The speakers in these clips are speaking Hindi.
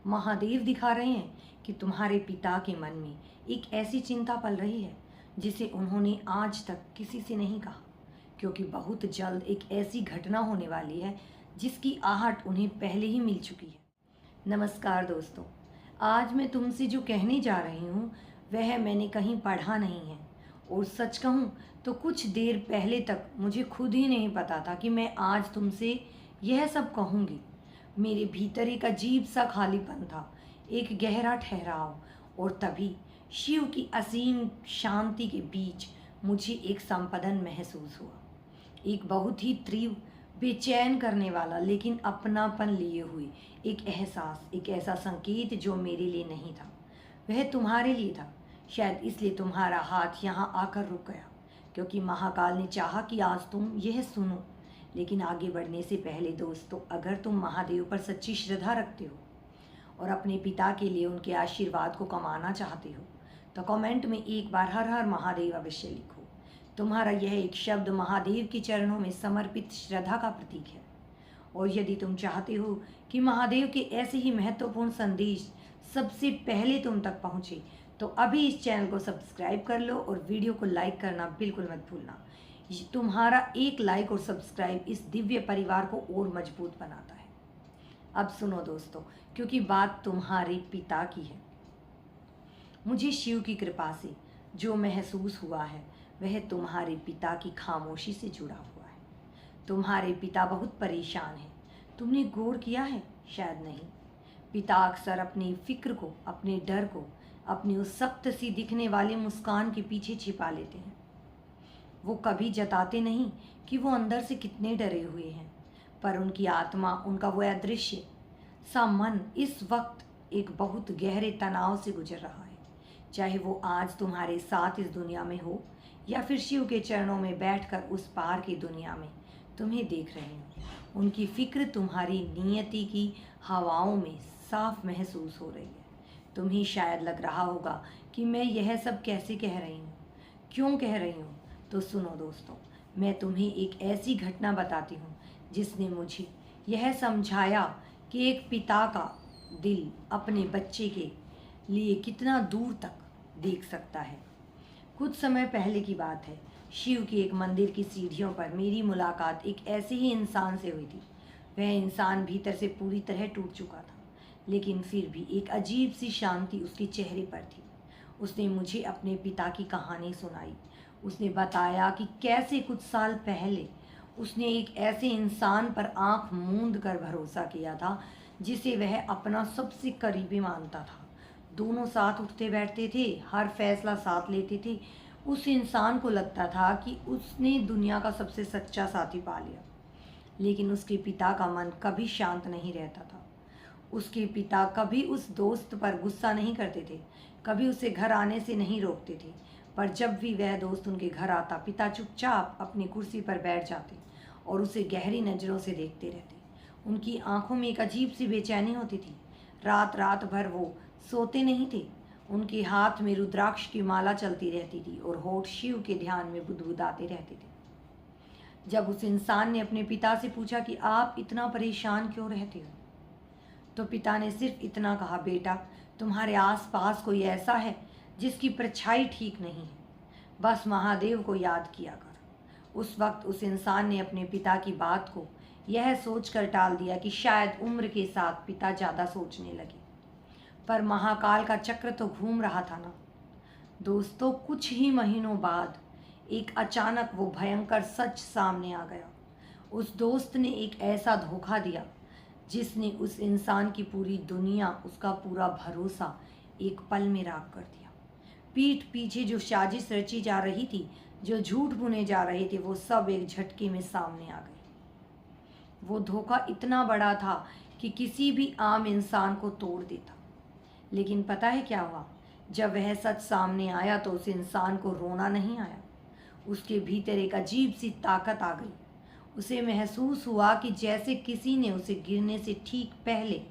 महादेव दिखा रहे हैं कि तुम्हारे पिता के मन में एक ऐसी चिंता पल रही है जिसे उन्होंने आज तक किसी से नहीं कहा, क्योंकि बहुत जल्द एक ऐसी घटना होने वाली है जिसकी आहट उन्हें पहले ही मिल चुकी है। नमस्कार दोस्तों, आज मैं तुमसे जो कहने जा रही हूँ वह मैंने कहीं पढ़ा नहीं है, और सच कहूँ तो कुछ देर पहले तक मुझे खुद ही नहीं पता था कि मैं आज तुमसे यह सब कहूँगी। मेरे भीतर एक अजीब सा खालीपन था, एक गहरा ठहराव, और तभी शिव की असीम शांति के बीच मुझे एक संपदन महसूस हुआ। एक बहुत ही तीव्र, बेचैन करने वाला लेकिन अपनापन लिए हुए एक एहसास, एक ऐसा संकेत जो मेरे लिए नहीं था, वह तुम्हारे लिए था। शायद इसलिए तुम्हारा हाथ यहाँ आकर रुक गया, क्योंकि महाकाल ने चाहा कि आज तुम यह सुनो। लेकिन आगे बढ़ने से पहले दोस्तों, अगर तुम महादेव पर सच्ची श्रद्धा रखते हो और अपने पिता के लिए उनके आशीर्वाद को कमाना चाहते हो तो कमेंट में एक बार हर हर महादेव अवश्य लिखो। तुम्हारा यह एक शब्द महादेव के चरणों में समर्पित श्रद्धा का प्रतीक है। और यदि तुम चाहते हो कि महादेव के ऐसे ही महत्वपूर्ण संदेश सबसे पहले तुम तक पहुँचे तो अभी इस चैनल को सब्सक्राइब कर लो और वीडियो को लाइक करना बिल्कुल मत भूलना। तुम्हारा एक लाइक और सब्सक्राइब इस दिव्य परिवार को और मजबूत बनाता है। अब सुनो दोस्तों, क्योंकि बात तुम्हारे पिता की है। मुझे शिव की कृपा से जो महसूस हुआ है वह तुम्हारे पिता की खामोशी से जुड़ा हुआ है। तुम्हारे पिता बहुत परेशान हैं। तुमने गौर किया है? शायद नहीं। पिता अक्सर अपनी फिक्र को, अपने डर को अपनी उस सख्त सी दिखने वाली मुस्कान के पीछे छिपा लेते हैं। वो कभी जताते नहीं कि वो अंदर से कितने डरे हुए हैं, पर उनकी आत्मा, उनका वो अदृश्य सा मन इस वक्त एक बहुत गहरे तनाव से गुजर रहा है। चाहे वो आज तुम्हारे साथ इस दुनिया में हो या फिर शिव के चरणों में बैठकर उस पार की दुनिया में तुम्हें देख रहे हो, उनकी फिक्र तुम्हारी नियति की हवाओं में साफ महसूस हो रही है। तुम्हें शायद लग रहा होगा कि मैं यह सब कैसे कह रही हूँ, क्यों कह रही हूँ। तो सुनो दोस्तों, मैं तुम्हें एक ऐसी घटना बताती हूँ जिसने मुझे यह समझाया कि एक पिता का दिल अपने बच्चे के लिए कितना दूर तक देख सकता है। कुछ समय पहले की बात है। शिव के एक मंदिर की सीढ़ियों पर मेरी मुलाकात एक ऐसे ही इंसान से हुई थी। वह इंसान भीतर से पूरी तरह टूट चुका था, लेकिन फिर भी एक अजीब सी शांति उसके चेहरे पर थी। उसने मुझे अपने पिता की कहानी सुनाई। उसने बताया कि कैसे कुछ साल पहले उसने एक ऐसे इंसान पर आंख मूंद कर भरोसा किया था जिसे वह अपना सबसे करीबी मानता था। दोनों साथ उठते बैठते थे, हर फैसला साथ लेते थे। उस इंसान को लगता था कि उसने दुनिया का सबसे सच्चा साथी पा लिया। लेकिन उसके पिता का मन कभी शांत नहीं रहता था। उसके पिता कभी उस दोस्त पर गुस्सा नहीं करते थे, कभी उसे घर आने से नहीं रोकते थे, पर जब भी वह दोस्त उनके घर आता, पिता चुपचाप अपनी कुर्सी पर बैठ जाते और उसे गहरी नज़रों से देखते रहते। उनकी आंखों में एक अजीब सी बेचैनी होती थी। रात रात भर वो सोते नहीं थे। उनके हाथ में रुद्राक्ष की माला चलती रहती थी और होठ शिव के ध्यान में बुदबुदाते रहते थे। जब उस इंसान ने अपने पिता से पूछा कि आप इतना परेशान क्यों रहते हो, तो पिता ने सिर्फ इतना कहा, बेटा, तुम्हारे आसपास कोई ऐसा है जिसकी परछाई ठीक नहीं है, बस महादेव को याद किया कर। उस वक्त उस इंसान ने अपने पिता की बात को यह सोचकर टाल दिया कि शायद उम्र के साथ पिता ज़्यादा सोचने लगे। पर महाकाल का चक्र तो घूम रहा था ना दोस्तों। कुछ ही महीनों बाद एक अचानक वो भयंकर सच सामने आ गया। उस दोस्त ने एक ऐसा धोखा दिया जिसने उस इंसान की पूरी दुनिया, उसका पूरा भरोसा एक पल में राख कर दिया। पीठ पीछे जो साजिश रची जा रही थी, जो झूठ बुने जा रहे थे, वो सब एक झटके में सामने आ गए। वो धोखा इतना बड़ा था कि किसी भी आम इंसान को तोड़ देता। लेकिन पता है क्या हुआ? जब वह सच सामने आया तो उस इंसान को रोना नहीं आया। उसके भीतर एक अजीब सी ताकत आ गई। उसे महसूस हुआ कि जैसे किसी ने उसे गिरने से ठीक पहले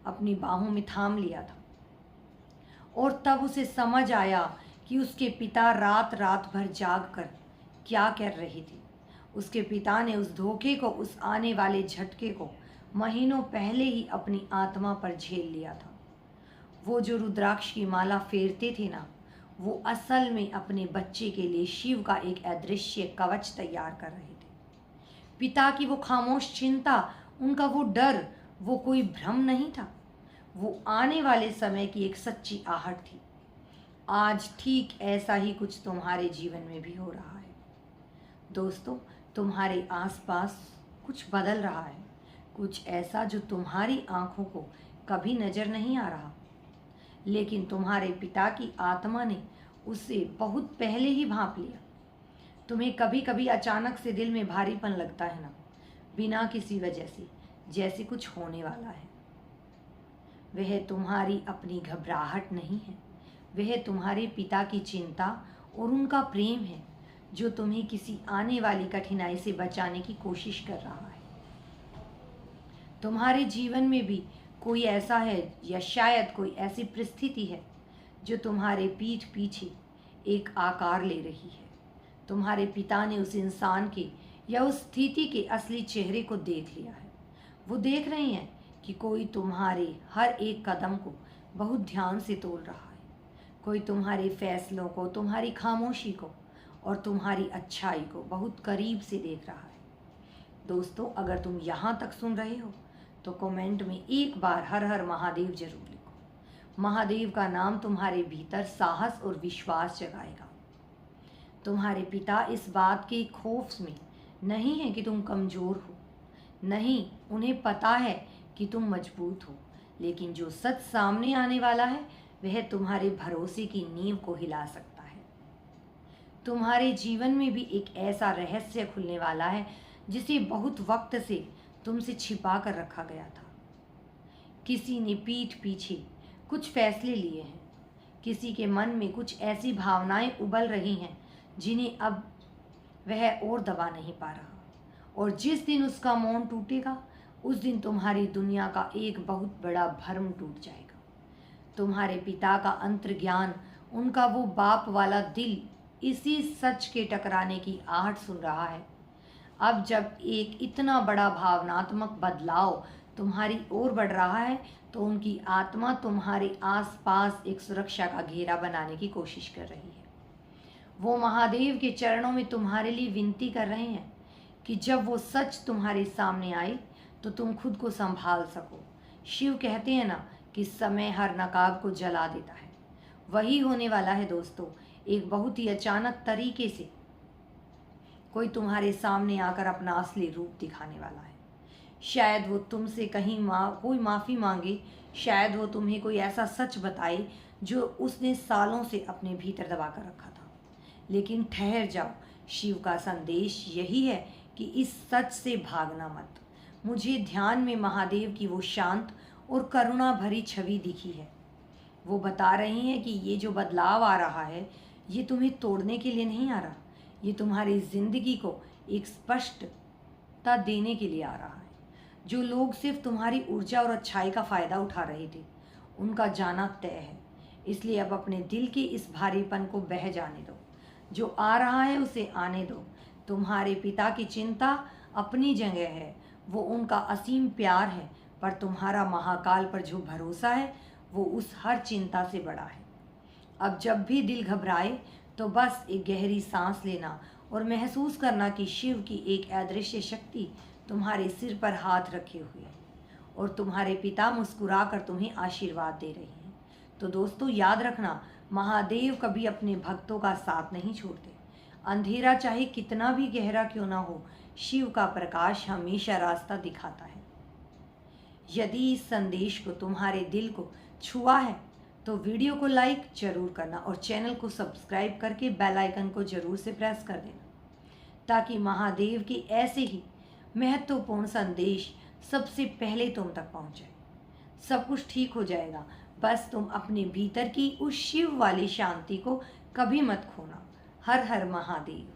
अपनी बाहों में थाम लिया था। और तब उसे समझ आया कि उसके पिता रात रात भर जाग कर क्या कर रहे थे। उसके पिता ने उस धोखे को, उस आने वाले झटके को महीनों पहले ही अपनी आत्मा पर झेल लिया था। वो जो रुद्राक्ष की माला फेरते थे ना, वो असल में अपने बच्चे के लिए शिव का एक अदृश्य कवच तैयार कर रहे थे। पिता की वो खामोश चिंता, उनका वो डर, वो कोई भ्रम नहीं था, वो आने वाले समय की एक सच्ची आहट थी। आज ठीक ऐसा ही कुछ तुम्हारे जीवन में भी हो रहा है दोस्तों। तुम्हारे आसपास कुछ बदल रहा है, कुछ ऐसा जो तुम्हारी आंखों को कभी नजर नहीं आ रहा, लेकिन तुम्हारे पिता की आत्मा ने उसे बहुत पहले ही भांप लिया। तुम्हें कभी कभी अचानक से दिल में भारीपन लगता है ना, बिना किसी वजह से, जैसे कुछ होने वाला है। वह तुम्हारी अपनी घबराहट नहीं है, वह तुम्हारे पिता की चिंता और उनका प्रेम है, जो तुम्हें किसी आने वाली कठिनाई से बचाने की कोशिश कर रहा है। तुम्हारे जीवन में भी कोई ऐसा है, या शायद कोई ऐसी परिस्थिति है जो तुम्हारे पीठ पीछे एक आकार ले रही है। तुम्हारे पिता ने उस इंसान के या उस स्थिति के असली चेहरे को देख लिया है। वो देख रहे हैं कि कोई तुम्हारे हर एक कदम को बहुत ध्यान से तोल रहा है, कोई तुम्हारे फैसलों को, तुम्हारी खामोशी को और तुम्हारी अच्छाई को बहुत करीब से देख रहा है। दोस्तों, अगर तुम यहाँ तक सुन रहे हो तो कमेंट में एक बार हर हर महादेव जरूर लिखो। महादेव का नाम तुम्हारे भीतर साहस और विश्वास जगाएगा। तुम्हारे पिता इस बात के खौफ में नहीं है कि तुम कमज़ोर हो, नहीं, उन्हें पता है कि तुम मजबूत हो, लेकिन जो सच सामने आने वाला है वह तुम्हारे भरोसे की नींव को हिला सकता है। तुम्हारे जीवन में भी एक ऐसा रहस्य खुलने वाला है जिसे बहुत वक्त से तुमसे छिपा कर रखा गया था। किसी ने पीठ पीछे कुछ फैसले लिए हैं, किसी के मन में कुछ ऐसी भावनाएं उबल रही हैं जिन्हें अब वह और दबा नहीं पा रहा, और जिस दिन उसका मौन टूटेगा उस दिन तुम्हारी दुनिया का एक बहुत बड़ा भ्रम टूट जाएगा। तुम्हारे पिता का अंतर्ज्ञान, उनका वो बाप वाला दिल इसी सच के टकराने की आहट सुन रहा है। अब जब एक इतना बड़ा भावनात्मक बदलाव तुम्हारी ओर बढ़ रहा है, तो उनकी आत्मा तुम्हारे आसपास एक सुरक्षा का घेरा बनाने की कोशिश कर रही है। वो महादेव के चरणों में तुम्हारे लिए विनती कर रहे हैं कि जब वो सच तुम्हारे सामने आए तो तुम खुद को संभाल सको। शिव कहते हैं ना कि समय हर नकाब को जला देता है। वही होने वाला है दोस्तों। एक बहुत ही अचानक तरीके से कोई तुम्हारे सामने आकर अपना असली रूप दिखाने वाला है। शायद वो तुमसे कहीं कोई माफ़ी मांगे, शायद वो तुम्हें कोई ऐसा सच बताए जो उसने सालों से अपने भीतर दबा कर रखा था। लेकिन ठहर जाओ, शिव का संदेश यही है कि इस सच से भागना मत। मुझे ध्यान में महादेव की वो शांत और करुणा भरी छवि दिखी है। वो बता रहे हैं कि ये जो बदलाव आ रहा है, ये तुम्हें तोड़ने के लिए नहीं आ रहा, ये तुम्हारी ज़िंदगी को एक स्पष्टता देने के लिए आ रहा है। जो लोग सिर्फ तुम्हारी ऊर्जा और अच्छाई का फ़ायदा उठा रहे थे, उनका जाना तय है। इसलिए अब अपने दिल के इस भारीपन को बह जाने दो। जो आ रहा है उसे आने दो। तुम्हारे पिता की चिंता अपनी जगह है, वो उनका असीम प्यार है, पर तुम्हारा महाकाल पर जो भरोसा है वो उस हर चिंता से बड़ा है। अब जब भी दिल घबराए तो बस एक गहरी सांस लेना और महसूस करना कि शिव की एक अदृश्य शक्ति तुम्हारे सिर पर हाथ रखे हुए है और तुम्हारे पिता मुस्कुरा कर तुम्हें आशीर्वाद दे रहे हैं। तो दोस्तों, याद रखना, महादेव कभी अपने भक्तों का साथ नहीं छोड़ते। अंधेरा चाहे कितना भी गहरा क्यों ना हो, शिव का प्रकाश हमेशा रास्ता दिखाता है। यदि इस संदेश को तुम्हारे दिल को छुआ है तो वीडियो को लाइक जरूर करना और चैनल को सब्सक्राइब करके बेल आइकन को जरूर से प्रेस कर देना, ताकि महादेव के ऐसे ही महत्वपूर्ण संदेश सबसे पहले तुम तक पहुंचे। सब कुछ ठीक हो जाएगा, बस तुम अपने भीतर की उस शिव वाली शांति को कभी मत खोना। हर हर महादेव।